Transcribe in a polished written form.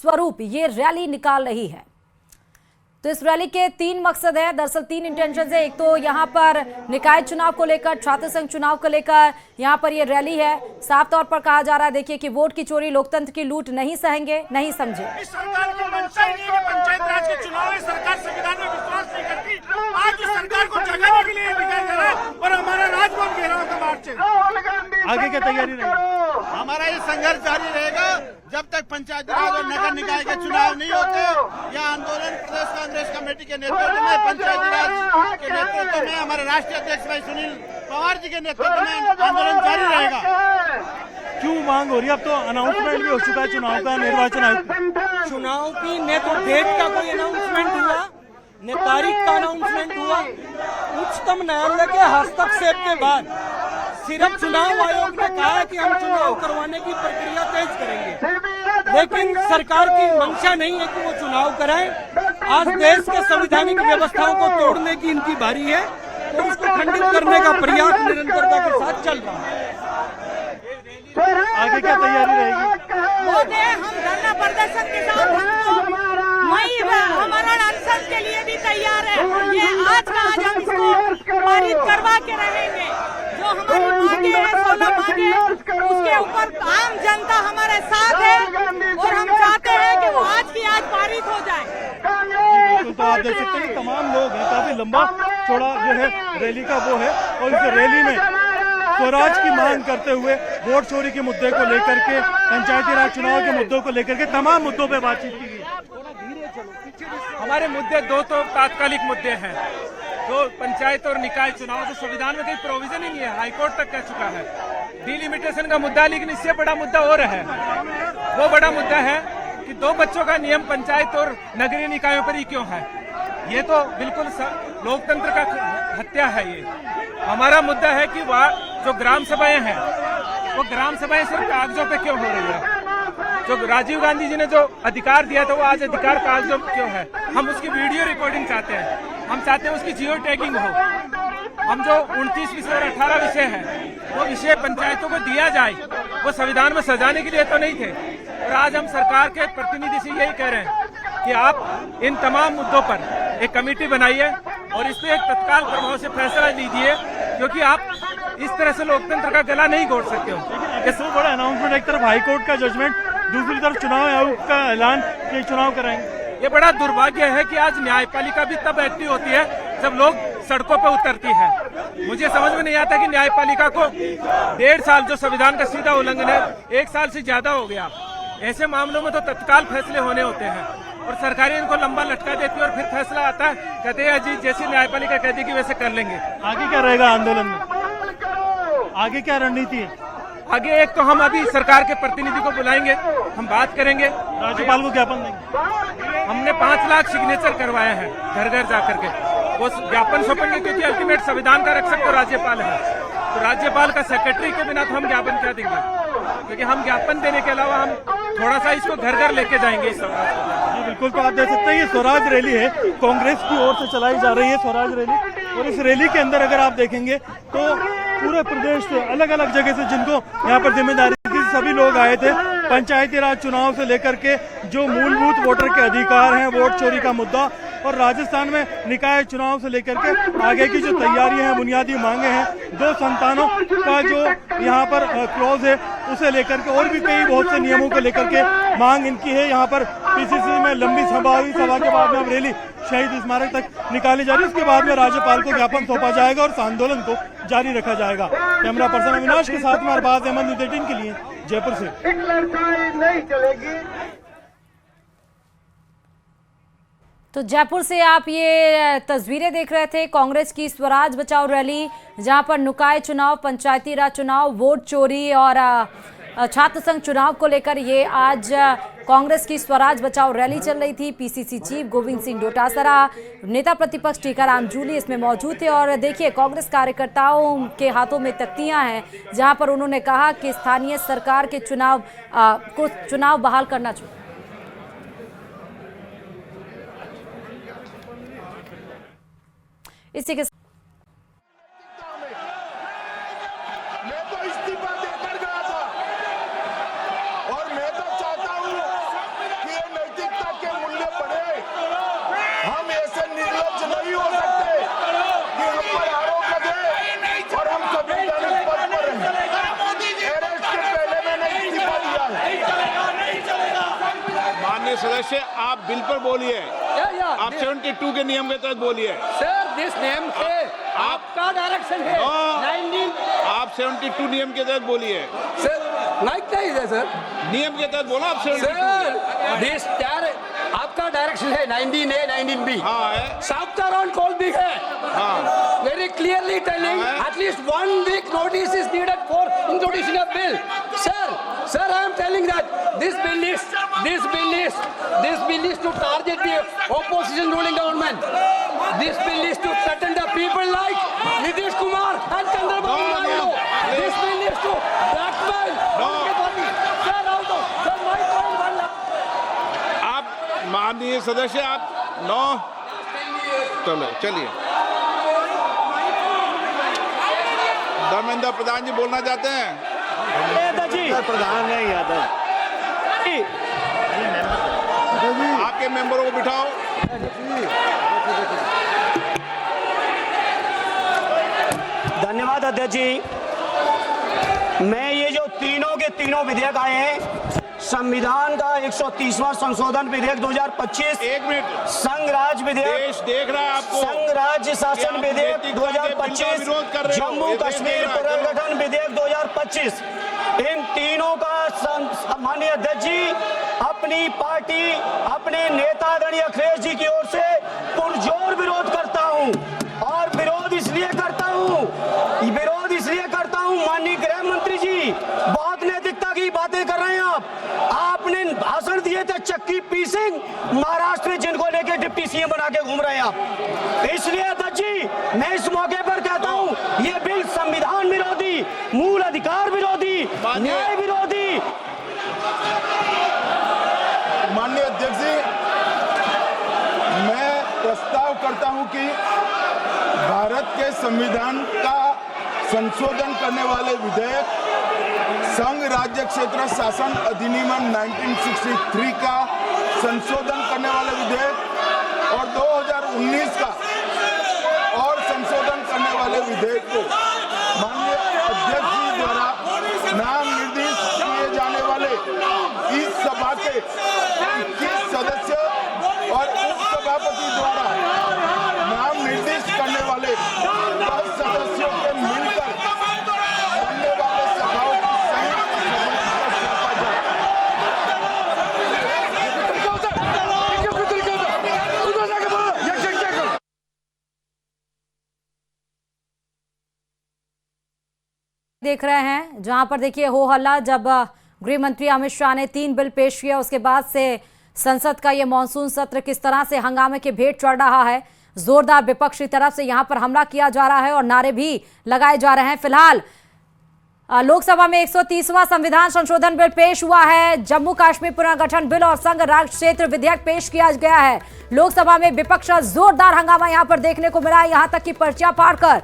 स्वरूप ये रैली निकाल रही है। तो इस रैली के 3 मकसद है, दरअसल 3 इंटेंशन है। एक तो यहाँ पर निकाय चुनाव को लेकर, छात्र संघ चुनाव को लेकर यहाँ पर ये रैली है। साफ तौर पर कहा जा रहा है, देखिए कि वोट की चोरी, लोकतंत्र की लूट नहीं सहेंगे, नहीं समझे। सरकार की मंशा ही नहीं है कि पंचायत राज के चुनाव में सरकार संविधान में विश्वास नहीं करती। आज उस सरकार को जगाने के लिए निकाय जा रहा है और हमारा राजभवन घेराव का मार्च है। आगे क्या तैयारी रहेगी? हमारा ये संघर्ष जारी रहेगा जब तक पंचायती राज और नगर निकाय के चुनाव नहीं होते। यह आंदोलन प्रदेश कांग्रेस कमेटी के नेतृत्व में, पंचायती राज के नेतृत्व में, हमारे राष्ट्रीय अध्यक्ष भाई सुनील पवार जी के नेतृत्व में आंदोलन जारी रहेगा। क्यों मांग हो रही है? अब तो अनाउंसमेंट भी हो चुका है चुनाव का, निर्वाचन आयोग चुनाव की न तो डेट का कोई अनाउंसमेंट हुआ, न तारीख का अनाउंसमेंट हुआ। उच्चतम न्यायालय के हस्तक्षेप के बाद सिर्फ चुनाव आयोग ने कहा है कि हम चुनाव करवाने की प्रक्रिया तेज करेंगे, लेकिन सरकार की मंशा नहीं है कि वो चुनाव कराएं। आज देश के संवैधानिक व्यवस्थाओं को तोड़ने की इनकी बारी है, तो उसको खंडित करने का प्रयास निरंतरता के साथ चल रहा है। आगे क्या तैयारी रहेगी? हम धरना प्रदर्शन के साथ हमारा अनशन के लिए भी तैयार है। ये आज का आज हम इसको पारित करवा के रहेंगे। जो हमारी मांगे हैं, 16 मांगे, उसके ऊपर आम जनता हमारे साथ है और हम चाहते हैं कि वो आज की आज पारित हो जाए। तो आप देख सकते हैं तमाम लोग हैं, काफी लंबा चौड़ा जो है रैली का वो है, और इस रैली में स्वराज की मांग करते हुए वोट चोरी के मुद्दे को लेकर के, पंचायती राज चुनाव के मुद्दों को लेकर के तमाम मुद्दों पे बातचीत की गई। हमारे मुद्दे दो तो तात्कालिक मुद्दे हैं। तो पंचायत और निकाय चुनाव तो संविधान में कोई प्रोविजन ही नहीं है, हाईकोर्ट तक कह चुका है। डिलिमिटेशन का मुद्दा, लेकिन इससे बड़ा मुद्दा और है। वो बड़ा मुद्दा है कि 2 बच्चों का नियम पंचायत और नगरीय निकायों पर ही क्यों है। ये तो बिल्कुल लोकतंत्र का हत्या है। ये हमारा मुद्दा है कि वह जो ग्राम सभाएं हैं, वो ग्राम सभाएं सिर्फ कागजों पे क्यों हो रही है। जो राजीव गांधी जी ने जो अधिकार दिया था, वो आज अधिकार कागजों पे क्यों है। हम उसकी वीडियो रिकॉर्डिंग चाहते हैं, हम चाहते हैं उसकी जियो टैगिंग हो। हम जो 29 विषय और 18 विषय हैं, वो विषय पंचायतों को दिया जाए। वो संविधान में सजाने के लिए तो नहीं थे। और आज हम सरकार के प्रतिनिधि से यही कह रहे हैं कि आप इन तमाम मुद्दों पर एक कमेटी बनाइए और इस पे एक तत्काल प्रभाव से फैसला लीजिए, क्योंकि आप इस तरह से लोकतंत्र का गला नहीं घोट सकते हो। इसमें बड़ा अनाउंसमेंट, एक तरफ हाईकोर्ट का जजमेंट, दूसरी तरफ चुनाव आयोग का ऐलान कि चुनाव कराएंगे। ये बड़ा दुर्भाग्य है कि आज न्यायपालिका भी तब एक्टिव होती है जब लोग सड़कों पर उतरती है। मुझे समझ में नहीं आता कि न्यायपालिका को 1.5 साल, जो संविधान का सीधा उल्लंघन है, 1 साल से ज्यादा हो गया। ऐसे मामलों में तो तत्काल फैसले होने होते हैं और सरकारें इनको लंबा लटका देती है और फिर फैसला आता है, कहते हैं जी जैसे न्यायपालिका कहती है कि वैसे कर लेंगे। आगे क्या रहेगा आंदोलन में? आगे क्या रणनीति है? आगे एक तो हम अभी सरकार के प्रतिनिधि को बुलाएंगे, हम बात करेंगे, राज्यपाल को ज्ञापन देंगे। हमने 5 लाख सिग्नेचर करवाए हैं घर घर जाकर के। वो ज्ञापन सौंपेंगे, क्योंकि अल्टीमेट संविधान का रक्षक तो राज्यपाल है। तो राज्यपाल का सेक्रेटरी के बिना तो हम ज्ञापन क्या देंगे, क्योंकि हम ज्ञापन देने के अलावा हम थोड़ा सा इसको घर घर लेके जाएंगे इस समाज को। जी बिल्कुल, तो आप देख सकते हैं ये स्वराज रैली है, कांग्रेस की ओर से चलाई जा रही है स्वराज रैली। और इस रैली के अंदर अगर आप देखेंगे तो पूरे प्रदेश से, अलग अलग जगह से जिनको यहाँ पर जिम्मेदारी थी, सभी लोग आए थे। पंचायती राज चुनाव से लेकर के जो मूलभूत वोटर के अधिकार हैं, वोट चोरी का मुद्दा, और राजस्थान में निकाय चुनाव से लेकर के आगे की जो तैयारियां हैं, बुनियादी मांगे हैं, 2 संतानों का जो यहाँ पर क्लॉज है, उसे लेकर के और भी कई बहुत से नियमों को लेकर के मांग इनकी है। यहाँ पर पीसीसी में लंबी सभा हुई, सभा के बाद में अब रैली शहीद स्मारक तक निकाली जा रही है। उसके बाद में राज्यपाल को ज्ञापन सौंपा जाएगा और इस आंदोलन को जारी रखा जाएगा। कैमरा पर्सन अविनाश के साथ में अरबाज अहमद, न्यूज़ 18 के लिए जयपुर से। नहीं चलेगी। तो जयपुर से आप ये तस्वीरें देख रहे थे कांग्रेस की स्वराज बचाओ रैली, जहां पर निकाय चुनाव, पंचायती राज चुनाव, वोट चोरी और छात्र संघ चुनाव को लेकर ये आज कांग्रेस की स्वराज बचाओ रैली चल रही थी। पीसीसी चीफ गोविंद सिंह डोटासरा, नेता प्रतिपक्ष टीकाराम जूली इसमें मौजूद थे। और देखिए कांग्रेस कार्यकर्ताओं के हाथों में तख्तियां हैं, जहां पर उन्होंने कहा कि स्थानीय सरकार के चुनाव बहाल करना चाहिए। इसी के मैं तो इस्तीफा देकर गया था और मैं तो चाहता हूं कि ये माननीय सदस्य, आप बिल पर बोलिए। आप 72 के नियम के तहत बोलिए। सर दिस नेम है, आपका डायरेक्शन है। 19 आप 72 नियम के तहत बोलिए। सर लाइक है सर, नियम के तहत बोला आप 72। सर दिस आपका डायरेक्शन है 19A 19B। हाँ है। Southern call big है। हाँ Very clearly telling at least 1 week notice is needed for introducing a bill. Sir, I am telling that this bill is to target the opposition ruling government. This bill is to threaten the people like Nitish Kumar and Chandrababu Naidu. This bill is to blackmail. Sir, out of sir, my point one. आप माननीय सदस्य, आप 9 चलिए। धर्मेंद्र प्रधान जी बोलना चाहते हैं। प्रधान है यादव। आपके मेंबरों को बिठाओ। धन्यवाद अध्यक्ष जी। मैं ये जो तीनों के तीनों विधेयक आए हैं, संविधान का 130वां संशोधन विधेयक 2025, 1 मिनट, संघ राज्य विधेयक, देश देख रहा है आपको। संघ राज्य शासन विधेयक 2025, जम्मू कश्मीर पुनर्गठन विधेयक 2025, इन तीनों का माननीय अध्यक्ष जी अपनी पार्टी, अपने नेता आदरणीय अखिलेश जी की ओर से पुरजोर विरोध करता हूं। और विरोध इसलिए करता हूं माननीय गृह मंत्री जी, बहुत नैतिकता की बातें कर रहे हैं आपने भाषण दिए थे चक्की पी सिंह महाराष्ट्र में, जिनको लेके डिप्टी सीएम बना के घूम रहे हैं आप। इसलिए अध्यक्ष जी मैं इस मौके पर कहता हूं ये बिल संविधान विरोधी, मूल अधिकार विरोधी, न्याय विरोधी। माननीय अध्यक्ष जी, मैं प्रस्ताव करता हूं कि भारत के संविधान का संशोधन करने वाले विधेयक, संघ राज्य क्षेत्र शासन अधिनियम 1963 का संशोधन करने वाले विधेयक और 2019 का और संशोधन करने वाले विधेयक को माननीय अध्यक्ष जी द्वारा नाम निर्देशित किए जाने वाले इस सभा के 21 सदस्य और उप सभापति द्वारा नाम निर्देशित करने वाले 10 सदस्यों के मिलकर बनने वाले सभाओं की संयुक्त समिति को सौंपा जाए। देख रहे हैं जहां पर देखिए हो हल्ला, जब गृह मंत्री अमित शाह ने 3 बिल पेश किया, उसके बाद से संसद का ये मानसून सत्र किस तरह से हंगामे के भेंट चढ़ रहा है। जोरदार विपक्ष की तरफ से यहां पर हमला किया जा रहा है और नारे भी लगाए जा रहे हैं। फिलहाल लोकसभा में 130वां संविधान संशोधन बिल पेश हुआ है। जम्मू कश्मीर पुनर्गठन बिल और संघ राज्य क्षेत्र विधेयक पेश किया गया है। लोकसभा में विपक्ष का जोरदार हंगामा यहां पर देखने को मिला, यहां तक कि पर्चियां फाड़कर